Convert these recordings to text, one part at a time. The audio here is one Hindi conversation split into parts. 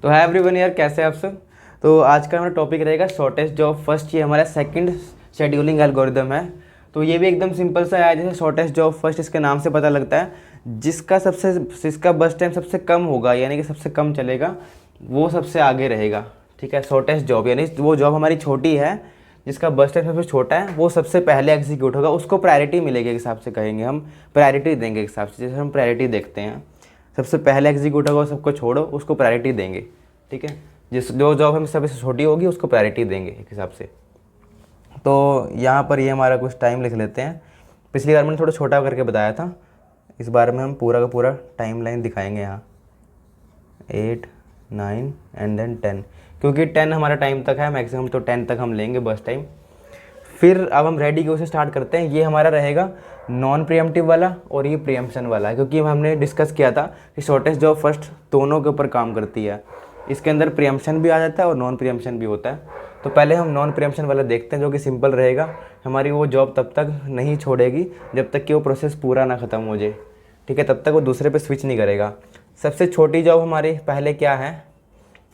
तो है एवरीवन यार, कैसे हैं आप सब। तो आज का हमारा टॉपिक रहेगा शॉर्टेस्ट जॉब फर्स्ट। ये हमारा सेकंड शेड्यूलिंग एल्गोरिदम है। तो ये भी एकदम सिंपल सा है, जैसे शॉर्टेस्ट जॉब फर्स्ट इसके नाम से पता लगता है। जिसका बस टाइम सबसे कम होगा, यानी कि सबसे कम चलेगा, वो सबसे आगे रहेगा। ठीक है, शॉर्टेस्ट जॉब यानी वो जॉब हमारी छोटी है, जिसका बस टाइम सबसे छोटा है, वो सबसे पहले एग्जीक्यूट होगा, उसको प्रायोरिटी मिलेगी। एक हिसाब से कहेंगे हम, प्रायोरिटी देंगे एक हिसाब से, जैसे हम प्रायोरिटी देखते हैं, सबसे पहले एग्जीक्यूट होगा, सबको छोड़ो, उसको प्रायोरिटी देंगे। ठीक है, जो जॉब हम सबसे छोटी होगी उसको प्रायोरिटी देंगे एक हिसाब से। तो यहाँ पर ये हमारा कुछ टाइम लिख लेते हैं। पिछली बार मैंने थोड़ा छोटा करके बताया था, इस बार में हम पूरा का पूरा टाइम लाइन दिखाएंगे। यहाँ 8, 9 एंड देन 10, क्योंकि 10 हमारा टाइम तक है मैक्सिमम, तो 10 तक हम लेंगे बस टाइम। फिर अब हम रेडी क्यू से स्टार्ट करते हैं। ये हमारा रहेगा नॉन प्रीएम्प्टिव वाला और ये प्रीएम्प्शन वाला, क्योंकि हमने डिस्कस किया था कि शॉर्टेस्ट जॉब फर्स्ट दोनों के ऊपर काम करती है। इसके अंदर प्रीएम्प्शन भी आ जाता है और नॉन प्रीएम्प्शन भी होता है। तो पहले हम नॉन प्रीएम्प्शन वाला देखते हैं, जो कि सिंपल रहेगा। हमारी वो जॉब तब तक नहीं छोड़ेगी जब तक कि वो प्रोसेस पूरा ना ख़त्म हो जाए। ठीक है, तब तक वो दूसरे पे स्विच नहीं करेगा। सबसे छोटी जॉब हमारी पहले क्या है,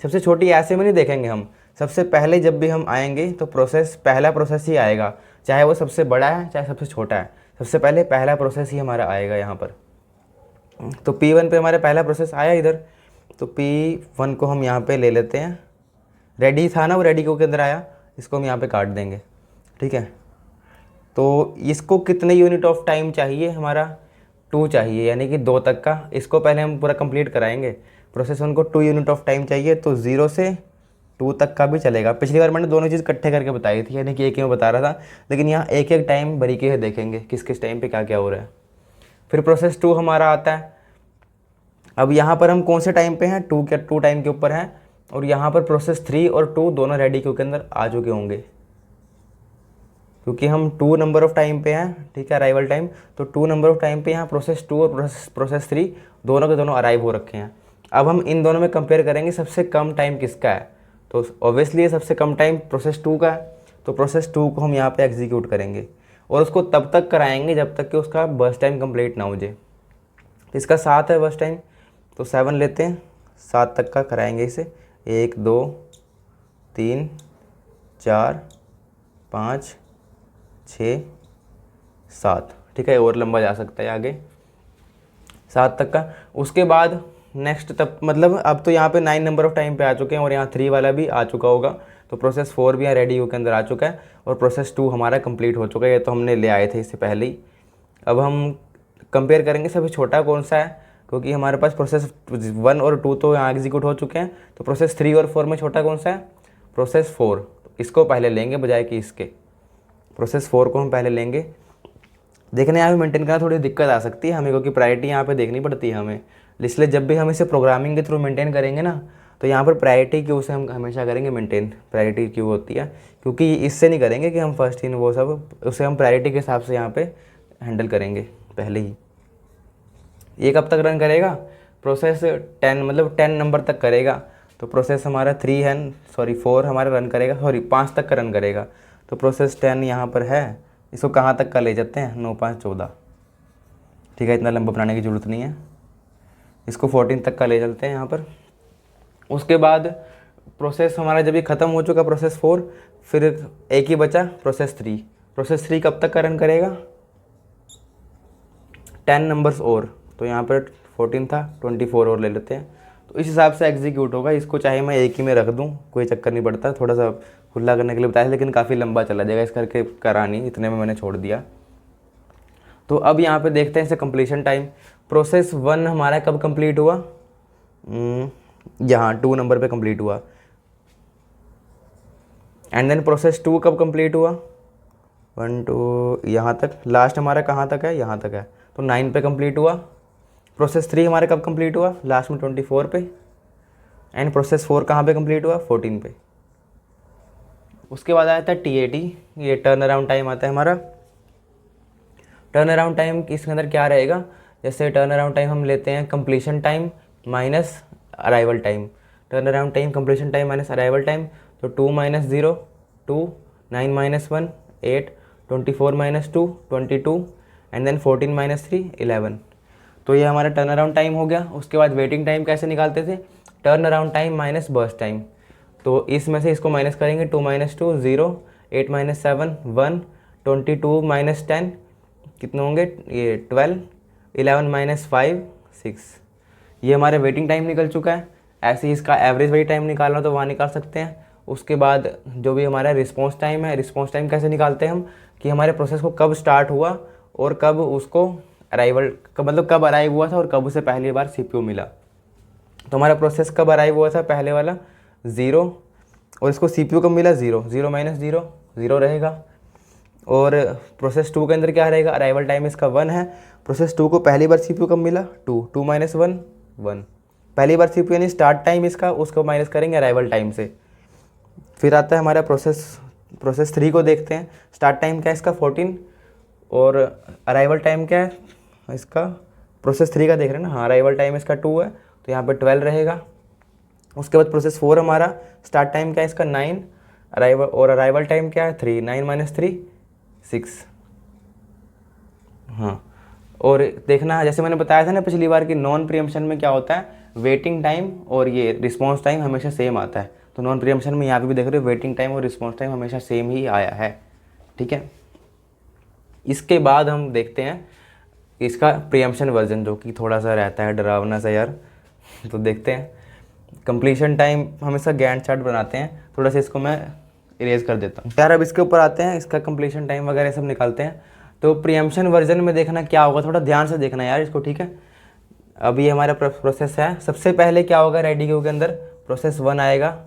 सबसे छोटी ऐसे में नहीं देखेंगे हम। सबसे पहले जब भी हम आएंगे तो पहला प्रोसेस ही आएगा, चाहे वो सबसे बड़ा है चाहे सबसे छोटा है, सबसे पहले पहला प्रोसेस ही हमारा आएगा यहाँ पर। तो P1 पे हमारा पहला प्रोसेस आया इधर, तो P1 को हम यहाँ पे ले लेते हैं। रेडी था ना, वो रेडी के अंदर आया, इसको हम यहाँ पे काट देंगे। ठीक है, तो इसको कितने यूनिट ऑफ टाइम चाहिए, हमारा 2 चाहिए, यानी कि 2 तक का। इसको पहले हम पूरा कंप्लीट कराएंगे। प्रोसेस 1 को 2 यूनिट ऑफ टाइम चाहिए, तो 0 से 2 तक का भी चलेगा। पिछली बार मैंने दोनों चीज़ इकट्ठे करके बताई थी, यानी कि एक ही में बता रहा था, लेकिन यहाँ एक एक टाइम बारीकी से देखेंगे किस किस टाइम पे क्या क्या हो रहा है। फिर प्रोसेस 2 हमारा आता है। अब यहाँ पर हम कौन से टाइम पे हैं, 2 टाइम के ऊपर हैं, और यहाँ पर प्रोसेस 3 और 2 दोनों रेडी क्यू के अंदर आ चुके होंगे, क्योंकि हम 2 नंबर ऑफ टाइम पे हैं। ठीक है, अराइवल टाइम, तो 2 नंबर ऑफ टाइम पे यहाँ प्रोसेस 2 और प्रोसेस 3 दोनों के दोनों अराइव हो रखे हैं। अब हम इन दोनों में कंपेयर करेंगे सबसे कम टाइम किसका है, तो ऑब्वियसली सबसे कम टाइम प्रोसेस 2 का है। तो प्रोसेस 2 को हम यहाँ पे एग्जीक्यूट करेंगे और उसको तब तक कराएंगे जब तक कि उसका बर्स्ट टाइम कंप्लीट ना हो जाए। तो इसका 7 है बर्स्ट टाइम, तो 7 लेते हैं, 7 तक का कराएंगे इसे। 1 2 3 4 5 6 7। ठीक है, और लंबा जा सकता है आगे 7 तक का। उसके बाद नेक्स्ट तब मतलब अब तो यहाँ पे 9 नंबर ऑफ टाइम पे आ चुके हैं, और यहाँ 3 वाला भी आ चुका होगा। तो प्रोसेस 4 भी यहाँ रेडी के अंदर आ चुका है, और प्रोसेस 2 हमारा कंप्लीट हो चुका है। ये तो हमने ले आए थे इससे पहले ही। अब हम कंपेयर करेंगे सबसे छोटा कौन सा है, क्योंकि हमारे पास प्रोसेस 1 और 2 तो यहाँ एग्जीक्यूट हो चुके हैं। तो प्रोसेस 3 और 4 में छोटा कौन सा है, प्रोसेस 4। इसको पहले लेंगे बजाय कि इसके। प्रोसेस 4 को हम पहले लेंगे। देखने यहाँ पे मेंटेन करना थोड़ी दिक्कत आ सकती है हमें, क्योंकि प्रायोरिटी यहाँ पे देखनी पड़ती है हमें। इसलिए जब भी हम इसे प्रोग्रामिंग के थ्रू मेंटेन करेंगे ना, तो यहाँ पर प्रायोरिटी क्यू से हम हमेशा करेंगे मेंटेन। प्रायोरिटी क्यू होती है, क्योंकि इससे नहीं करेंगे कि हम फर्स्ट इन वो सब, उसे हम प्रायोरिटी के हिसाब से यहाँ पे हैंडल करेंगे पहले ही। ये कब तक रन करेगा, प्रोसेस 10 मतलब 10 नंबर तक करेगा। तो प्रोसेस हमारा 4 हमारा रन करेगा, 5 तक का रन करेगा। तो प्रोसेस 10 यहाँ पर है, इसको कहाँ तक का ले जाते हैं, 9 5 14। ठीक है, इतना लंबा बनाने की ज़रूरत नहीं है, इसको 14 तक का ले चलते हैं यहाँ पर। उसके बाद प्रोसेस हमारा जब ये ख़त्म हो चुका प्रोसेस 4, फिर एक ही बचा प्रोसेस 3। प्रोसेस 3 कब तक का रन करेगा, 10 नंबर्स और, तो यहाँ पर 14 था, 24 और ले लेते हैं। तो इस हिसाब से एग्जीक्यूट होगा। इसको चाहे मैं एक ही में रख दूँ, कोई चक्कर नहीं पड़ता। थोड़ा सा खुला करने के लिए बताया, लेकिन काफ़ी लंबा चला जाएगा, इस करके करा नहीं, इतने में मैंने छोड़ दिया। तो अब यहाँ पे देखते हैं इसे कंप्लीशन टाइम। प्रोसेस 1 हमारा कब कंप्लीट हुआ, यहाँ 2 नंबर पे कंप्लीट हुआ। एंड देन प्रोसेस 2 कब कंप्लीट हुआ, 1 2 यहाँ तक। लास्ट हमारा कहाँ तक है, यहाँ तक है, तो 9 पे कंप्लीट हुआ। प्रोसेस 3 हमारे कब कंप्लीट हुआ, लास्ट में 24 पे। एंड प्रोसेस 4 कहाँ पे कंप्लीट हुआ, 14 पे। उसके बाद आया था TAT, ये टर्न अराउंड टाइम आता है हमारा। टर्न अराउंड टाइम इसके अंदर क्या रहेगा, जैसे टर्न अराउंड टाइम हम लेते हैं completion time minus arrival time. Turn around time completion time minus arrival time, तो 2 - 0 2, 9 - 1 8, 24 - 2 22, एंड देन 14 - 3 11। तो ये हमारा टर्न अराउंड टाइम हो गया। उसके बाद वेटिंग टाइम कैसे निकालते थे, turn around time minus burst time. तो इसमें से इसको माइनस करेंगे, 2 - 2 0, 8 - 7 1, 22 - 10 कितने होंगे, ये 12, 11 - 5 6। ये हमारे वेटिंग टाइम निकल चुका है। ऐसे ही इसका एवरेज वेटिंग टाइम निकालना तो वहाँ निकाल सकते हैं। उसके बाद जो भी हमारा रिस्पॉन्स टाइम है, रिस्पॉन्स टाइम कैसे निकालते हैं हम, कि हमारे प्रोसेस को कब स्टार्ट हुआ और कब उसको अराइवल, मतलब कब अराइव हुआ था और कब उसे पहली बार CPU मिला। तो हमारा प्रोसेस कब अराइव हुआ था, पहले वाला 0, और इसको CPU कब मिला, 0, 0 - 0 0 रहेगा। और प्रोसेस 2 के अंदर क्या रहेगा, अराइवल टाइम इसका 1 है। प्रोसेस 2 को पहली बार CPU कब मिला, 2, 2 - 1 1। पहली बार CPU यानी स्टार्ट टाइम इसका, उसको माइनस करेंगे अराइवल टाइम से। फिर आता है हमारा प्रोसेस 3 को देखते हैं। स्टार्ट टाइम क्या है इसका, 14, और अराइवल टाइम क्या है इसका, प्रोसेस 3 का देख रहे हैं ना, हाँ अराइवल टाइम इसका 2 है, तो यहाँ पे 12 रहेगा। उसके बाद प्रोसेस 4 हमारा स्टार्ट टाइम क्या है इसका, 9, अराइवल टाइम क्या है, 3, 9 - 3 6। हाँ, और देखना जैसे मैंने बताया था ना पिछली बार कि नॉन प्रीएम्पशन में क्या होता है, वेटिंग टाइम और ये रिस्पॉन्स टाइम हमेशा सेम आता है। तो नॉन प्रीएम्पशन में यहाँ पे भी देख रहे हो वेटिंग टाइम और रिस्पॉन्स टाइम हमेशा सेम ही आया है। ठीक है, इसके बाद हम देखते हैं इसका प्रीएम्पशन वर्जन, जो कि थोड़ा सा रहता है डरावना सा यार। तो देखते हैं कंप्लीशन टाइम, हम इसका गैंट चार्ट बनाते हैं। थोड़ा सा इसको मैं इरेज कर देता हूँ यार। अब इसके ऊपर आते हैं, इसका कंप्लीशन टाइम वगैरह सब निकालते हैं। तो प्रीएम्पशन वर्जन में देखना क्या होगा, थोड़ा ध्यान से देखना यार इसको, ठीक है। अब ये हमारा प्रोसेस है। सबसे पहले क्या होगा, रेडी क्यू के अंदर प्रोसेस 1 आएगा,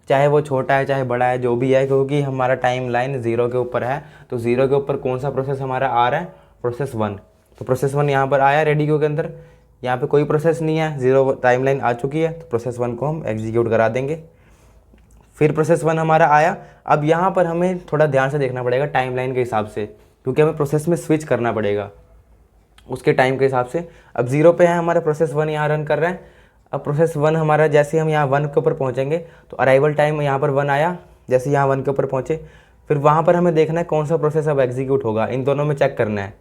चाहे वो छोटा है चाहे बड़ा है जो भी है, क्योंकि हमारा टाइम लाइन 0 के ऊपर है। तो 0 के ऊपर कौन सा प्रोसेस हमारा आ रहा है, प्रोसेस 1। तो प्रोसेस 1 यहाँ पर आया रेडी क्यू के अंदर। यहाँ पे कोई प्रोसेस नहीं है, 0 टाइम लाइन आ चुकी है, तो प्रोसेस 1 को हम एग्जीक्यूट करा देंगे। फिर प्रोसेस 1 हमारा आया। अब यहाँ पर हमें थोड़ा ध्यान से देखना पड़ेगा टाइम लाइन के हिसाब से, क्योंकि हमें प्रोसेस में स्विच करना पड़ेगा उसके टाइम के हिसाब से। अब 0 पे है हमारा प्रोसेस 1 यहाँ रन कर रहा है। अब प्रोसेस 1 हमारा जैसे हम यहाँ 1 के ऊपर पहुँचेंगे तो अराइवल टाइम यहाँ पर 1 आया, जैसे यहाँ 1 के ऊपर पहुँचे। फिर वहाँ पर हमें देखना है कौन सा प्रोसेस अब एग्जीक्यूट होगा, इन दोनों में चेक करना है।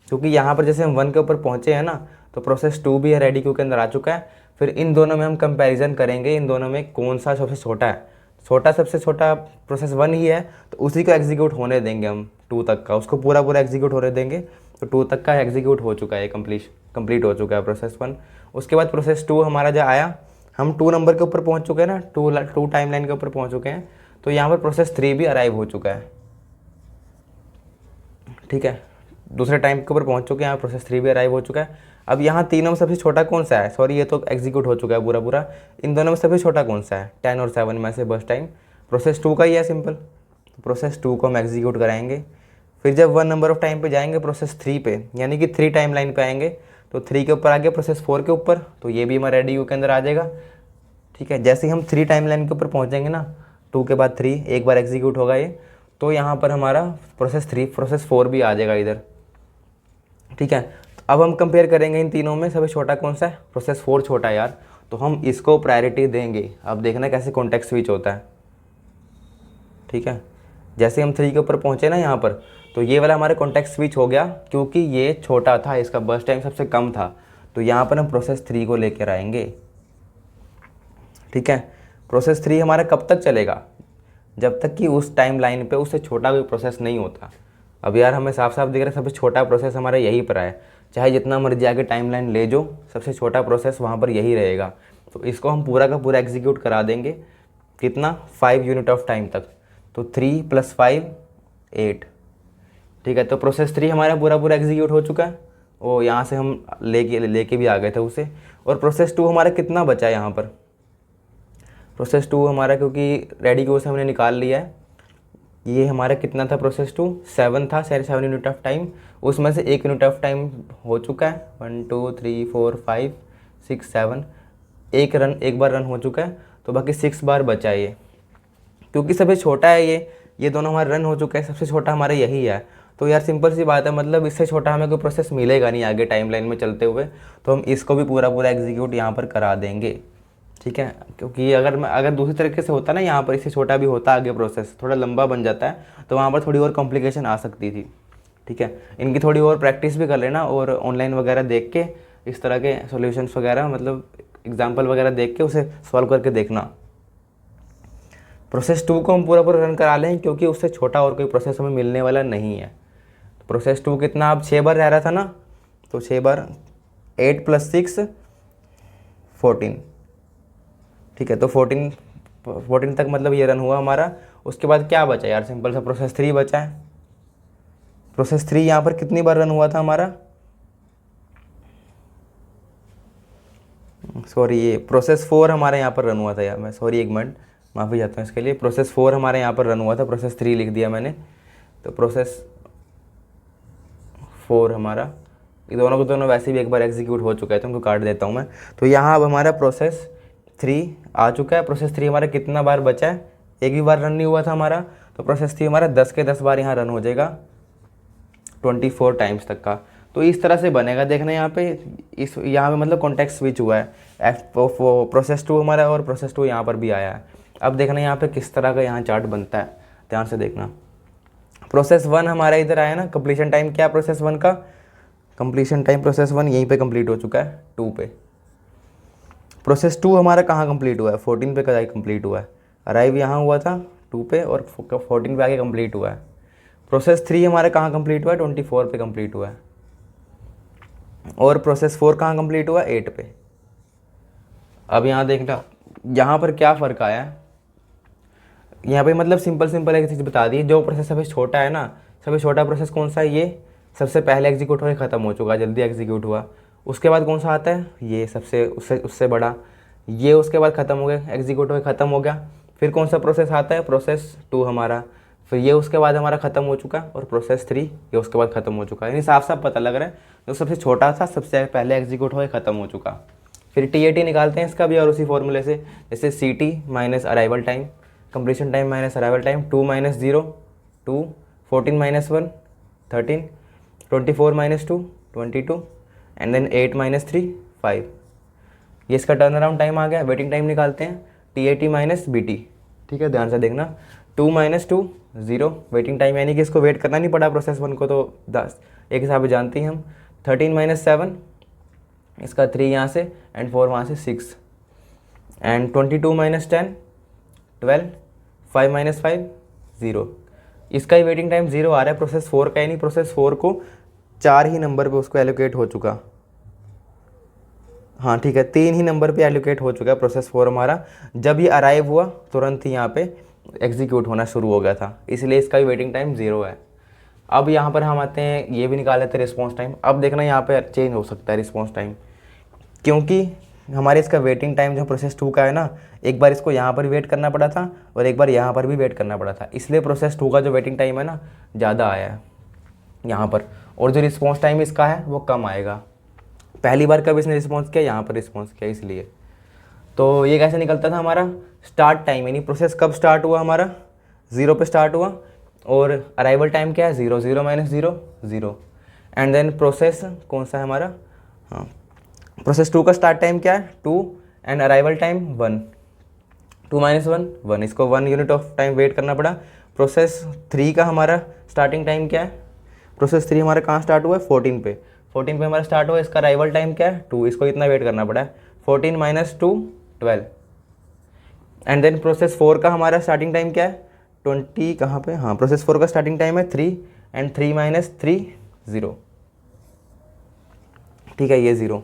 क्योंकि यहाँ पर जैसे हम 1 के ऊपर पहुँचे हैं ना, तो प्रोसेस 2 भी है रेडी क्यू के अंदर आ चुका है। फिर इन दोनों में हम कंपैरिजन करेंगे, इन दोनों में कौन सा सबसे छोटा है। सबसे छोटा प्रोसेस 1 ही है, तो उसी को एग्जीक्यूट होने देंगे हम 2 तक का, उसको पूरा एग्जीक्यूट होने देंगे। तो 2 तक का एग्जीक्यूट हो चुका है, कंप्लीट हो चुका है प्रोसेस 1। उसके बाद प्रोसेस 2 हमारा जो आया, हम 2 नंबर के ऊपर पहुंच चुके हैं ना, 2 टाइम लाइन के ऊपर पहुंच चुके हैं। तो यहाँ पर प्रोसेस 3 भी अराइव हो चुका है। ठीक है, दूसरे टाइम के ऊपर पहुंच चुके हैं, यहाँ प्रोसेस 3 भी अराइव हो चुका है। अब यहाँ तीनों में सबसे छोटा कौन सा है, सॉरी ये तो एग्जीक्यूट हो चुका है पूरा। इन दोनों में सबसे छोटा कौन सा है, 10 और 7 में से बस टाइम प्रोसेस 2 का ही है, सिंपल। तो प्रोसेस 2 को हम एग्जीक्यूट कराएंगे। फिर जब 1 नंबर ऑफ टाइम पे जाएंगे प्रोसेस 3 पे, यानी कि 3 टाइम लाइन पे आएंगे, तो 3 के ऊपर आ गया प्रोसेस 4 के ऊपर, तो ये भी हमारे रेडी क्यू के अंदर आ जाएगा। ठीक है, जैसे ही हम 3 टाइम लाइन के ऊपर पहुँचेंगे ना, 2 के बाद 3 एक बार एग्जीक्यूट होगा ये, तो यहाँ पर हमारा प्रोसेस 4 भी आ जाएगा इधर। ठीक है, तो अब हम कंपेयर करेंगे इन तीनों में सबसे छोटा कौन सा है, प्रोसेस 4 छोटा है यार, तो हम इसको प्रायोरिटी देंगे। अब देखना कैसे कॉन्टेक्स्ट स्विच होता है। ठीक है, जैसे हम 3 के ऊपर पहुँचे ना यहाँ पर, तो ये वाला हमारे कॉन्टेक्स्ट स्विच हो गया, क्योंकि ये छोटा था, इसका बर्स्ट टाइम सबसे कम था। तो यहाँ पर हम प्रोसेस 3 को लेकर आएंगे। ठीक है, प्रोसेस 3 हमारा कब तक चलेगा, जब तक कि उस टाइम लाइन पे उससे छोटा कोई प्रोसेस नहीं होता। अब यार हमें साफ साफ दिख रहा है सबसे छोटा प्रोसेस हमारा यहीं पर है, चाहे जितना मर्जी आगे टाइम लाइन ले जो, सबसे छोटा प्रोसेस वहाँ पर यही रहेगा। तो इसको हम पूरा का पूरा एग्जीक्यूट करा देंगे, कितना, 5 यूनिट ऑफ टाइम तक। तो 3 + 5 8। ठीक है, तो प्रोसेस 3 हमारा पूरा एग्जीक्यूट हो चुका है, और यहाँ से हम लेके भी आ गए थे उसे। और प्रोसेस 2 हमारा कितना बचा है यहाँ पर, प्रोसेस 2 हमारा, क्योंकि रेडी क्यू से हमने निकाल लिया है, ये हमारा कितना था, प्रोसेस 2 7 था, 7 यूनिट ऑफ टाइम। उसमें से 1 यूनिट ऑफ टाइम हो चुका है, 1 2 3 4 5 6 7, एक बार रन हो चुका है। तो बाकी 6 बार बचा है ये, क्योंकि सबसे छोटा है ये दोनों हमारे रन हो चुके हैं, सबसे छोटा हमारा यही है। तो यार सिंपल सी बात है, मतलब इससे छोटा हमें कोई प्रोसेस मिलेगा नहीं आगे टाइम लाइन में चलते हुए। तो हम इसको भी पूरा एग्जीक्यूट यहाँ पर करा देंगे। ठीक है, क्योंकि अगर दूसरी तरीके से होता ना, यहाँ पर इससे छोटा भी होता आगे प्रोसेस, थोड़ा लंबा बन जाता है, तो वहाँ पर थोड़ी और कॉम्प्लिकेशन आ सकती थी। ठीक है, इनकी थोड़ी और प्रैक्टिस भी कर लेना, और ऑनलाइन वगैरह देख के इस तरह के सॉल्यूशंस वगैरह मतलब एग्जाम्पल वगैरह देख के उसे सॉल्व करके देखना। प्रोसेस 2 को हम पूरा पूरा रन करा लें क्योंकि उससे छोटा और कोई प्रोसेस हमें मिलने वाला नहीं है। प्रोसेस 2 कितना, अब 6 बार रह रहा था ना, तो 6 बार 8 + 6 14, ठीक है। तो 14 तक मतलब ये रन हुआ हमारा। उसके बाद क्या बचा यार, सिंपल सा प्रोसेस 3 बचा है। प्रोसेस 3 यहाँ पर कितनी बार रन हुआ था हमारा, सॉरी ये प्रोसेस 4 हमारे यहाँ पर रन हुआ था यार, मैं सॉरी एक मिनट माफ़ी चाहता हूँ इसके लिए। प्रोसेस 4 हमारे यहाँ पर रन हुआ था, प्रोसेस 3 लिख दिया मैंने। तो प्रोसेस 4 हमारा, ये दोनों को दोनों वैसे भी एक बार एग्जीक्यूट हो चुका है तो उनको काट देता हूँ मैं। तो यहाँ अब हमारा प्रोसेस 3 आ चुका है। प्रोसेस 3 हमारा कितना बार बचा है, एक भी बार रन नहीं हुआ था हमारा। तो प्रोसेस 3 हमारा 10 के 10 बार यहाँ रन हो जाएगा, 24 टाइम्स तक का। तो इस तरह से बनेगा, देखना यहाँ पे, यहाँ पे मतलब कॉन्टेक्स्ट स्विच हुआ है, प्रोसेस 2 हमारा और प्रोसेस 2 यहाँ पर भी आया है। अब देखना यहाँ पे किस तरह का यहाँ चार्ट बनता है, ध्यान से देखना। प्रोसेस 1 हमारा इधर आया ना, कंप्लीशन टाइम क्या प्रोसेस 1 का, कंप्लीशन टाइम प्रोसेस 1 यहीं पे कंप्लीट हो चुका है 2 पे। प्रोसेस 2 हमारा कहाँ कंप्लीट हुआ है, 14 पे कहीं कंप्लीट हुआ है, अराइव यहाँ हुआ था 2 पे और 14 पे आके कंप्लीट हुआ है। प्रोसेस 3 हमारा कहाँ कंप्लीट हुआ है, 24 पे कंप्लीट हुआ है। और प्रोसेस 4 कहाँ कंप्लीट हुआ, 8 पे। अब यहाँ देखना यहाँ पर क्या फ़र्क आया है, यहाँ पे मतलब सिंपल एक चीज़ बता दी, जो प्रोसेस सबसे छोटा है ना, सबसे छोटा प्रोसेस कौन सा है, ये सबसे पहले एग्जीक्यूट होकर ख़त्म हो चुका, जल्दी एग्जीक्यूट हुआ। उसके बाद कौन सा आता है, ये सबसे उससे बड़ा, ये उसके बाद ख़त्म हो गया, एग्जीक्यूट होकर ख़त्म हो गया। फिर कौन सा प्रोसेस आता है, प्रोसेस 2 हमारा, फिर ये उसके बाद हमारा ख़त्म हो चुका, और प्रोसेस 3 ये उसके बाद ख़त्म हो चुका है। यानी साफ साफ पता लग रहा है जो सबसे छोटा था सबसे पहले एग्जीक्यूट होकर ख़त्म हो चुका। फिर TAT निकालते हैं इसका भी, और उसी फॉर्मूले से, जैसे CT minus arrival time, completion time minus arrival time, 2 - 0 2, 14 - 1 13, 24 - 2 22, and then 8 - 3 5। ये इसका टर्न अराउंड टाइम आ गया। वेटिंग टाइम निकालते हैं, TAT माइनस BT, ठीक है, ध्यान से देखना। 2 - 2 0 वेटिंग टाइम, यानी कि इसको वेट करना नहीं पड़ा प्रोसेस 1 को, तो 10 एक हिसाब से जानते हैं हम। 13 - 7 इसका 3 यहाँ से एंड 4 वहाँ से 6, एंड 22 - 10 12, 5 - 5 0। इसका ही वेटिंग टाइम 0 आ रहा है, प्रोसेस 4 का, यानी प्रोसेस 4 को 4 ही नंबर पे उसको एलोकेट हो चुका, हाँ ठीक है, 3 ही नंबर पे एलोकेट हो चुका है प्रोसेस 4 हमारा। जब ये अराइव हुआ तुरंत ही यहाँ पे एग्जीक्यूट होना शुरू हो गया था, इसलिए इसका भी वेटिंग टाइम 0 है। अब यहाँ पर हम आते हैं, ये भी निकाल लेते हैं रिस्पॉन्स टाइम। अब देखना यहाँ पे चेंज हो सकता है रिस्पॉन्स टाइम, क्योंकि हमारे इसका वेटिंग टाइम जो प्रोसेस 2 का है ना, एक बार इसको यहाँ पर वेट करना पड़ा था और एक बार यहाँ पर भी वेट करना पड़ा था, इसलिए प्रोसेस 2 का जो वेटिंग टाइम है ना ज़्यादा आया है यहाँ पर, और जो रिस्पॉन्स टाइम इसका है वो कम आएगा। पहली बार कब इसने रिस्पॉन्स किया, यहाँ पर रिस्पॉन्स किया इसलिए। तो ये कैसे निकलता था हमारा स्टार्ट टाइम, यानी प्रोसेस कब स्टार्ट हुआ हमारा, 0 पे स्टार्ट हुआ, और अराइवल टाइम क्या है 0 0 - 0 0, एंड देन प्रोसेस कौन सा है हमारा, हाँ प्रोसेस 2 का स्टार्ट टाइम क्या है 2, एंड अराइवल टाइम 1, 2 - 1 1, इसको 1 यूनिट ऑफ टाइम वेट करना पड़ा। प्रोसेस 3 का हमारा स्टार्टिंग टाइम क्या है, प्रोसेस 3 हमारा कहाँ स्टार्ट हुआ है 14 पे, 14 पे हमारा स्टार्ट हुआ, इसका अराइवल टाइम क्या है 2, इसको इतना वेट करना पड़ा है, 14 - 2 12, एंड देन प्रोसेस 4 का हमारा स्टार्टिंग टाइम क्या है 20 कहाँ पे, हाँ प्रोसेस 4 का स्टार्टिंग टाइम है 3, एंड 3 - 3 0, ठीक है, ये 0।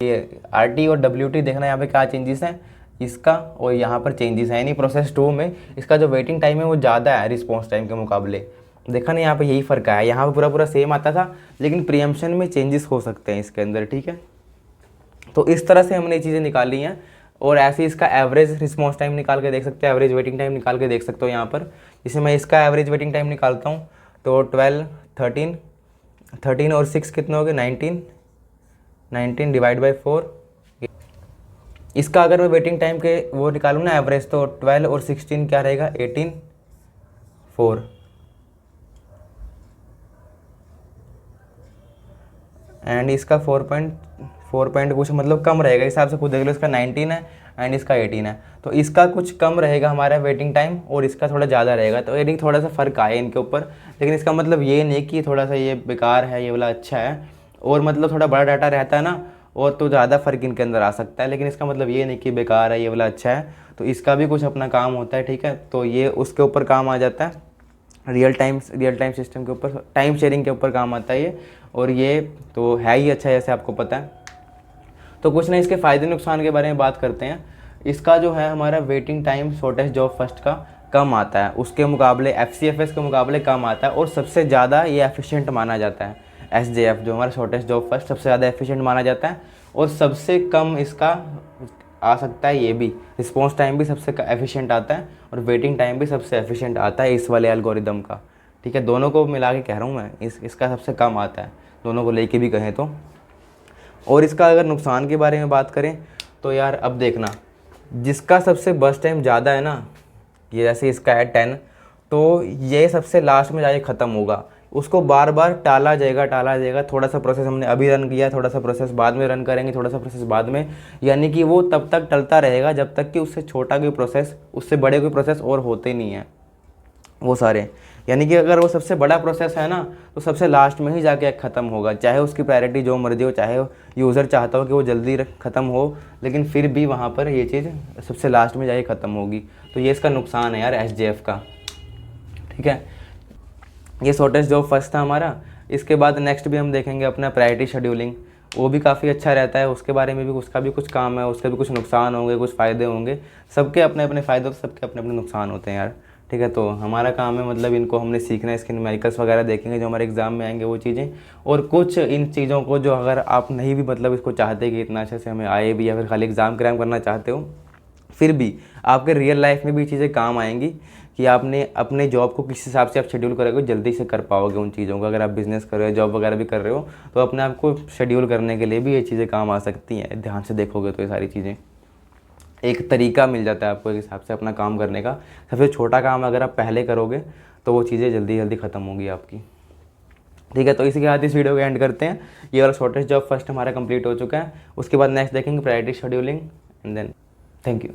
ये RT और WT देखना यहाँ पे क्या चेंजेस हैं इसका, और यहाँ पर चेंजेस हैं, यानी प्रोसेस 2 में इसका जो वेटिंग टाइम है वो ज़्यादा है रिस्पॉन्स टाइम के मुकाबले। देखा नहीं यहाँ पे यही फ़र्क है, यहाँ पे पूरा सेम आता था, लेकिन प्रीएम्पशन में चेंजेस हो सकते हैं इसके अंदर, ठीक है। तो इस तरह से हमने ये चीज़ें निकाली हैं, और ऐसे इसका एवरेज रिस्पॉन्स टाइम निकाल के देख सकते हो, एवरेज वेटिंग टाइम निकाल के देख सकते हो यहाँ पर। जैसे मैं इसका एवरेज वेटिंग टाइम निकालता हूँ तो 12 13 13 और 6 कितने हो गए 19 19 डिवाइड बाई 4। इसका अगर मैं वेटिंग टाइम के वो निकालूँ ना एवरेज, तो 12 और 16 क्या रहेगा 18 4, एंड इसका 4 कुछ मतलब कम रहेगा, हिसाब से खुद देख लो, इसका 19 है एंड इसका 18 है, तो इसका कुछ कम रहेगा हमारा वेटिंग टाइम और इसका थोड़ा ज़्यादा रहेगा। तो यानी थोड़ा सा फ़र्क आया इनके ऊपर, लेकिन इसका मतलब ये नहीं कि थोड़ा सा ये बेकार है ये वाला अच्छा है, और मतलब थोड़ा बड़ा डाटा रहता है ना, और तो ज़्यादा फ़र्क इनके अंदर आ सकता है, लेकिन इसका मतलब ये नहीं कि बेकार है ये वाला अच्छा है। तो इसका भी कुछ अपना काम होता है, ठीक है। तो ये उसके ऊपर काम आ जाता है, रियल टाइम सिस्टम के ऊपर, टाइम शेयरिंग के ऊपर काम आता है ये। और ये तो है ही अच्छा, जैसे आपको पता है। तो कुछ ना इसके फ़ायदे नुकसान के बारे में बात करते हैं। इसका जो है हमारा waiting time shortest job first का कम आता है, उसके मुकाबले FCFS के मुकाबले कम आता है। और सबसे ज़्यादा ये एफिशिएंट माना जाता है, SJF जो हमारा शॉर्टेस्ट जॉब फर्स्ट सबसे ज़्यादा एफिशिएंट माना जाता है। और सबसे कम इसका आ सकता है ये भी, रिस्पॉन्स टाइम भी सबसे एफिशिएंट आता है और वेटिंग टाइम भी सबसे एफिशिएंट आता है इस वाले एल्गोरिदम का, ठीक है। दोनों को मिला के कह रहा हूँ मैं, इसका सबसे कम आता है, दोनों को लेके भी कहें तो। और इसका अगर नुकसान के बारे में बात करें तो यार अब देखना, जिसका सबसे बस टाइम ज़्यादा है ना, ये जैसे इसका है 10, तो ये सबसे लास्ट में जाके ख़त्म होगा। उसको बार बार टाला जाएगा। थोड़ा सा प्रोसेस हमने अभी रन किया, थोड़ा सा प्रोसेस बाद में रन करेंगे, थोड़ा सा प्रोसेस बाद में, यानी कि वो तब तक टलता रहेगा जब तक कि उससे छोटा कोई प्रोसेस, उससे बड़े कोई प्रोसेस और होते नहीं हैं वो सारे। यानी कि अगर वो सबसे बड़ा प्रोसेस है ना, तो सबसे लास्ट में ही जाके ख़त्म होगा, चाहे उसकी प्रायोरिटी जो मर्जी हो, चाहे यूज़र चाहता हो कि वो जल्दी ख़त्म हो, लेकिन फिर भी वहाँ पर ये चीज़ सबसे लास्ट में जाके ख़त्म होगी। तो ये इसका नुकसान है यार SJF का, ठीक है। ये शॉर्टेस्ट जॉब फर्स्ट था हमारा। इसके बाद नेक्स्ट भी हम देखेंगे अपना प्रायोरिटी शेड्यूलिंग, वो भी काफ़ी अच्छा रहता है। उसके बारे में भी, उसका भी कुछ काम है, उसके भी कुछ नुकसान होंगे, कुछ फ़ायदे होंगे। सबके अपने अपने फ़ायदे और सबके अपने अपने नुकसान होते हैं यार, ठीक है। तो हमारा काम है मतलब इनको हमने सीखना है, इसके न्यूमेरिकल्स वगैरह देखेंगे जो हमारे एग्जाम में आएंगे वो चीज़ें। और कुछ इन चीज़ों को जो अगर आप नहीं भी मतलब इसको चाहते कि इतना अच्छे से हमें आए भी, या फिर खाली एग्ज़ाम क्रैम करना चाहते हो, फिर भी आपके रियल लाइफ में भी चीज़ें काम आएंगी कि आपने अपने जॉब को किस हिसाब से आप शेड्यूल करोगे, जल्दी से कर पाओगे उन चीज़ों को। अगर आप बिज़नेस कर रहे हो, जॉब वगैरह भी कर रहे हो, तो अपने आप को शेड्यूल करने के लिए भी ये चीज़ें काम आ सकती हैं। ध्यान से देखोगे तो ये सारी चीज़ें, एक तरीका मिल जाता है आपको एक हिसाब से अपना काम करने का। सबसे छोटा काम अगर आप पहले करोगे तो वो चीज़ें जल्दी जल्दी ख़त्म होगी आपकी, ठीक है। तो इसी के साथ इस वीडियो को एंड करते हैं। ये वाला शॉर्टेस्ट जॉब फर्स्ट हमारा कंप्लीट हो चुका है। उसके बाद नेक्स्ट देखेंगे priority scheduling, and then thank you.